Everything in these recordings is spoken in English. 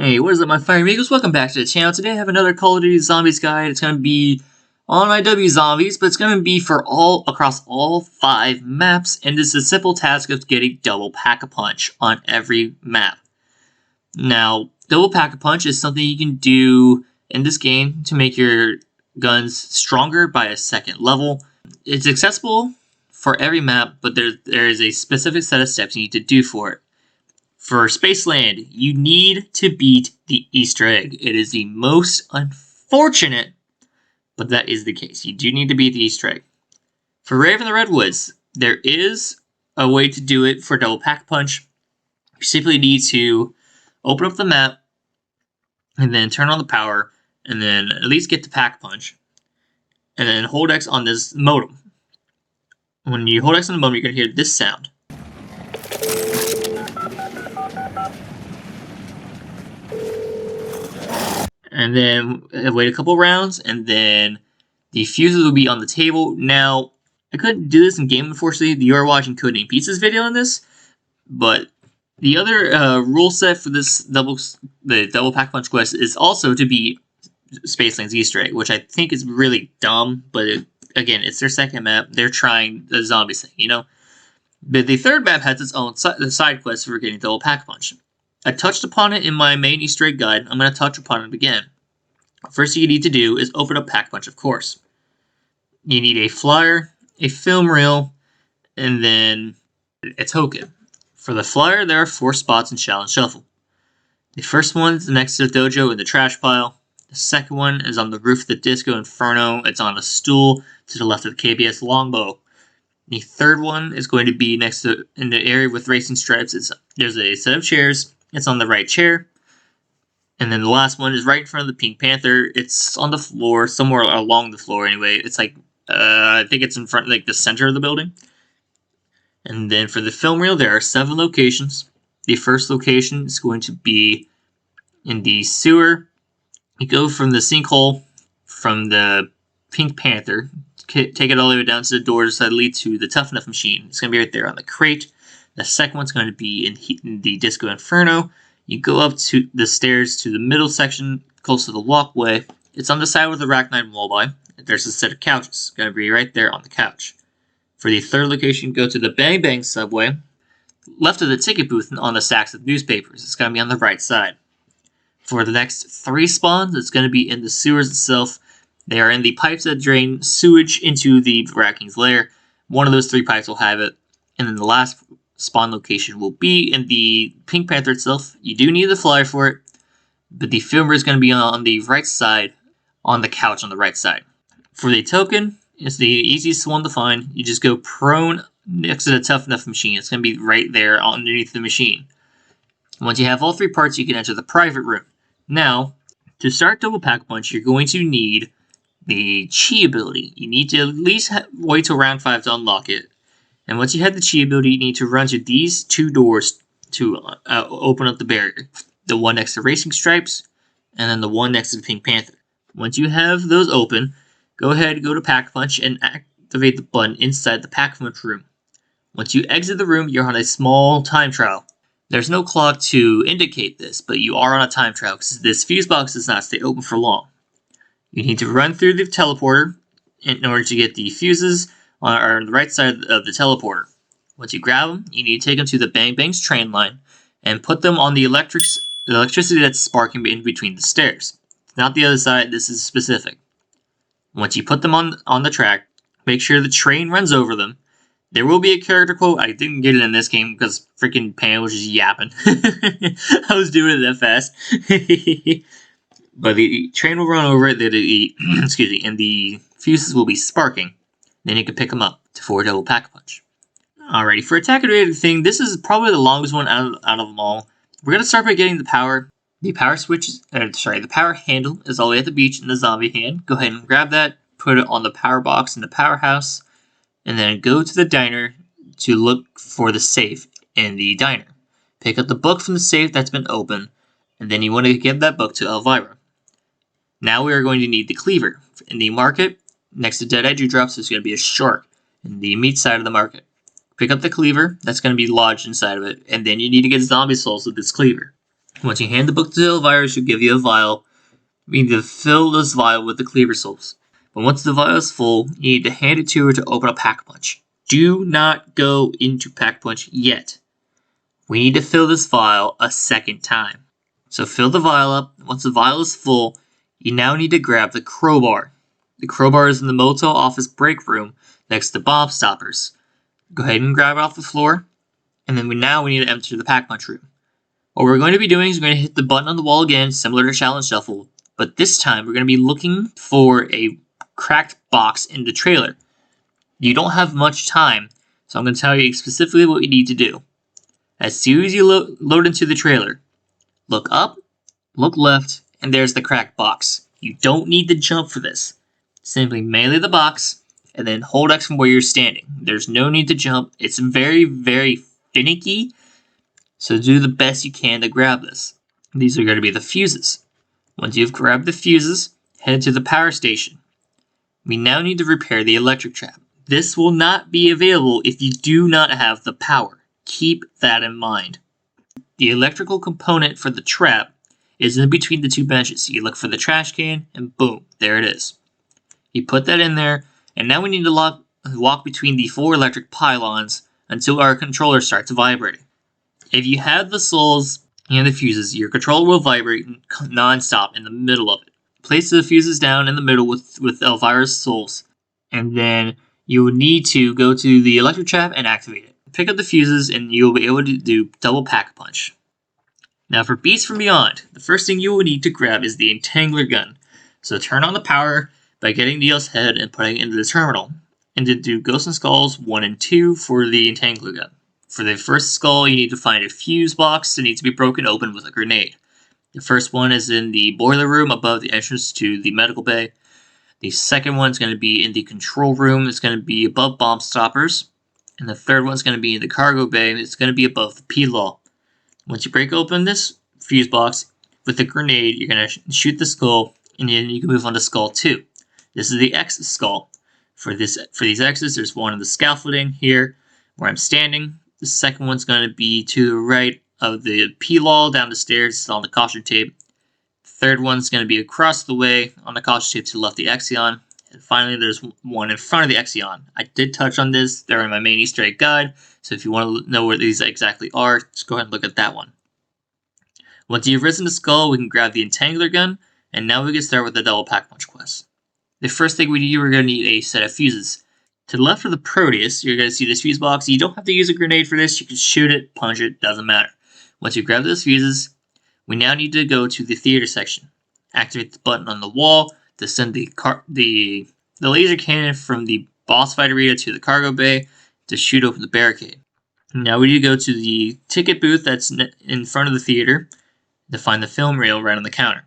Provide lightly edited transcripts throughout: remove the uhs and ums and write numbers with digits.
Hey, what is up, my fire amigos? Welcome back to the channel. Today I have another Call of Duty Zombies guide. It's going to be on IW Zombies, but it's going to be for across all 5 maps, and it's a simple task of getting double pack-a-punch on every map. Now, double pack-a-punch is something you can do in this game to make your guns stronger by a second level. It's accessible for every map, but there is a specific set of steps you need to do for it. For Spaceland, you need to beat the Easter egg. It is the most unfortunate, but that is the case. You do need to beat the Easter egg. For Rave in the Redwoods, there is a way to do it for Double Pack-a-Punch. You simply need to open up the map, and then turn on the power, and then at least get the Pack-a-Punch, and then hold X on this modem. When you hold X on the modem, you're going to hear this sound. And then wait a couple rounds, and then the fuses will be on the table. Now, I couldn't do this in game, unfortunately. You are watching Coding Pizza's video on this, but the other rule set for this the double pack-a-punch quest is also to beat Spaceland's Easter egg, which I think is really dumb. But again, it's their second map. They're trying the zombies thing, you know. But the third map has its own side quest for getting double pack-a-punch. I touched upon it in my main Easter egg guide. I'm going to touch upon it again. First thing you need to do is open up Pack-a-Punch, of course. You need a flyer, a film reel, and then a token. For the flyer, there are 4 spots in Challenge Shuffle. The first one is next to the dojo in the trash pile. The second one is on the roof of the Disco Inferno. It's on a stool to the left of the KBS longbow. The third one is going to be next to in the area with racing stripes. There's a set of chairs. It's on the right chair. And then the last one is right in front of the Pink Panther. It's on the floor, somewhere along the floor anyway. It's like, I think it's in front, like the center of the building. And then for the film reel, there are 7 locations. The first location is going to be in the sewer. You go from the sinkhole from the Pink Panther, take it all the way down to the doors that lead to the Tough Enough machine. It's going to be right there on the crate. The second one's going to be in the Disco Inferno. You go up to the stairs to the middle section, close to the walkway. It's on the side with the Arachnite Walleye. There's a set of couches. It's going to be right there on the couch. For the third location, go to the Bang Bang subway. Left of the ticket booth on the stacks of newspapers. It's going to be on the right side. For the next 3 spawns, it's going to be in the sewers itself. They are in the pipes that drain sewage into the Rat King's lair. One of those 3 pipes will have it. And then the last spawn location will be in the Pink Panther itself. You do need the flyer for it, but the filmer is going to be on the right side, on the couch on the right side. For the token, it's the easiest one to find. You just go prone next to the Tough Enough machine. It's going to be right there underneath the machine. Once you have all 3 parts, you can enter the private room. Now, to start Double Pack-a-Punch, you're going to need the Chi ability. You need to at least wait till round 5 to unlock it. And once you have the Chi ability, you need to run to these 2 doors to open up the barrier. The one next to Racing Stripes, and then the one next to the Pink Panther. Once you have those open, go ahead, go to Pack-a-Punch, and activate the button inside the Pack-a-Punch room. Once you exit the room, you're on a small time trial. There's no clock to indicate this, but you are on a time trial because this fuse box does not stay open for long. You need to run through the teleporter in order to get the fuses on the right side of the teleporter. Once you grab them, you need to take them to the Bang Bang's train line and put them on the electricity that's sparking in between the stairs. Not the other side, this is specific. Once you put them on the track, make sure the train runs over them. There will be a character quote. I didn't get it in this game because freaking Pam was just yapping. I was doing it that fast. But the train will run over it, excuse me, and the fuses will be sparking. Then you can pick them up for Double Pack-a-Punch. Alrighty, for attack and rated thing, this is probably the longest one out of them all. We're going to start by getting the power. The power the power handle is all the way at the beach in the zombie hand. Go ahead and grab that, put it on the power box in the powerhouse, and then go to the diner to look for the safe in the diner. Pick up the book from the safe that's been opened, and then you want to give that book to Elvira. Now we are going to need the cleaver. In the market, next to Deadeye Dewdrops, there's going to be a shark in the meat side of the market. Pick up the cleaver that's going to be lodged inside of it, and then you need to get zombie souls with this cleaver. Once you hand the book to Elvira, she'll give you a vial. You need to fill this vial with the Cleaver Souls. But once the vial is full, you need to hand it to her to open a Pack-a-Punch. Do not go into Pack-a-Punch yet. We need to fill this vial a second time. So fill the vial up. Once the vial is full, you now need to grab the crowbar. The crowbar is in the motel office break room next to Bomb Stoppers. Go ahead and grab it off the floor. And then we need to enter the Pack-a-Punch room. What we're going to be doing is we're going to hit the button on the wall again, similar to Challenge Shuffle. But this time, we're going to be looking for a cracked box in the trailer. You don't have much time, so I'm going to tell you specifically what you need to do. As soon as you load into the trailer, look up, look left, and there's the cracked box. You don't need to jump for this. Simply melee the box, and then hold X from where you're standing. There's no need to jump. It's very, very finicky, so do the best you can to grab this. These are going to be the fuses. Once you've grabbed the fuses, head to the power station. We now need to repair the electric trap. This will not be available if you do not have the power. Keep that in mind. The electrical component for the trap is in between the two benches. You look for the trash can, and boom, there it is. You put that in there, and now we need to walk between the 4 electric pylons until our controller starts vibrating. If you have the souls and the fuses, your controller will vibrate non-stop in the middle of it. Place the fuses down in the middle with Elvira's souls, and then you will need to go to the electric trap and activate it. Pick up the fuses, and you'll be able to do double Pack-a-Punch. Now for Beasts from Beyond, the first thing you will need to grab is the Entangler gun. So turn on the power by getting Neil's head and putting it into the terminal, and then do Ghosts and Skulls 1 and 2 for the Entangler gun. For the first skull, you need to find a fuse box that needs to be broken open with a grenade. The first one is in the boiler room above the entrance to the medical bay. The second one is going to be in the control room. It's going to be above Bomb Stoppers. And the third one is going to be in the cargo bay. It's going to be above the P-Law. Once you break open this fuse box with the grenade, you're going to shoot the skull, and then you can move on to skull 2. This is the X skull. For these X's, there's one in the scaffolding here where I'm standing. The second one's going to be to the right of the P-Law down the stairs. It's on the caution tape. The third one's going to be across the way on the caution tape to the left of the Exion. And finally, there's one in front of the Exion. I did touch on this. They're in my main Easter egg guide. So if you want to know where these exactly are, just go ahead and look at that one. Once you've risen the skull, we can grab the Entangler gun. And now we can start with the double Pack-a-Punch quest. The first thing we need, we're going to need a set of fuses. To the left of the Proteus, you're going to see this fuse box. You don't have to use a grenade for this. You can shoot it, punch it, doesn't matter. Once you grab those fuses, we now need to go to the theater section. Activate the button on the wall to send the laser cannon from the boss fight arena to the cargo bay to shoot open the barricade. Now we need to go to the ticket booth that's in front of the theater to find the film reel right on the counter.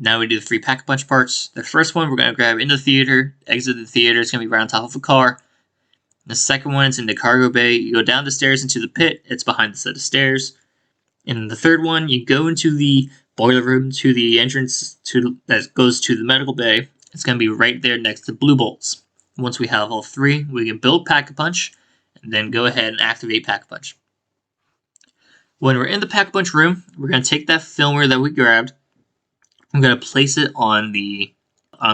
Now we do the 3 Pack-a-Punch parts. The first one we're going to grab in the theater, exit the theater. It's going to be right on top of a car. The second one is in the cargo bay. You go down the stairs into the pit. It's behind the set of stairs. And the third one, you go into the boiler room to the entrance that goes to the medical bay. It's going to be right there next to Blue Bolts. Once we have all 3, we can build Pack-a-Punch and then go ahead and activate Pack-a-Punch. When we're in the Pack-a-Punch room, we're going to take that filmer that we grabbed. I'm going to place it on the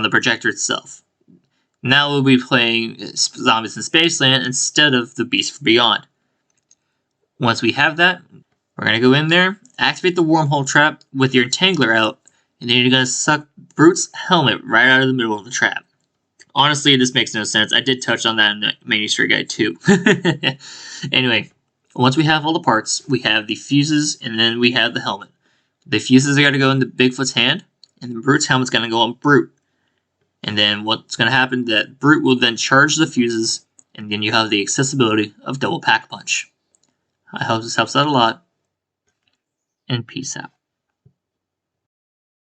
projector itself. Now we'll be playing Zombies in Spaceland instead of the Beast from Beyond. Once we have that, we're going to go in there, activate the wormhole trap with your Entangler out, and then you're going to suck Brute's helmet right out of the middle of the trap. Honestly, this makes no sense. I did touch on that in the main Easter egg guide too. Anyway, once we have all the parts, we have the fuses, and then we have the helmet. The fuses are going to go into Bigfoot's hand, and the Brute's helmet's going to go on Brute. And then what's going to happen is that Brute will then charge the fuses, and then you have the accessibility of double Pack-a-Punch. I hope this helps out a lot, and peace out.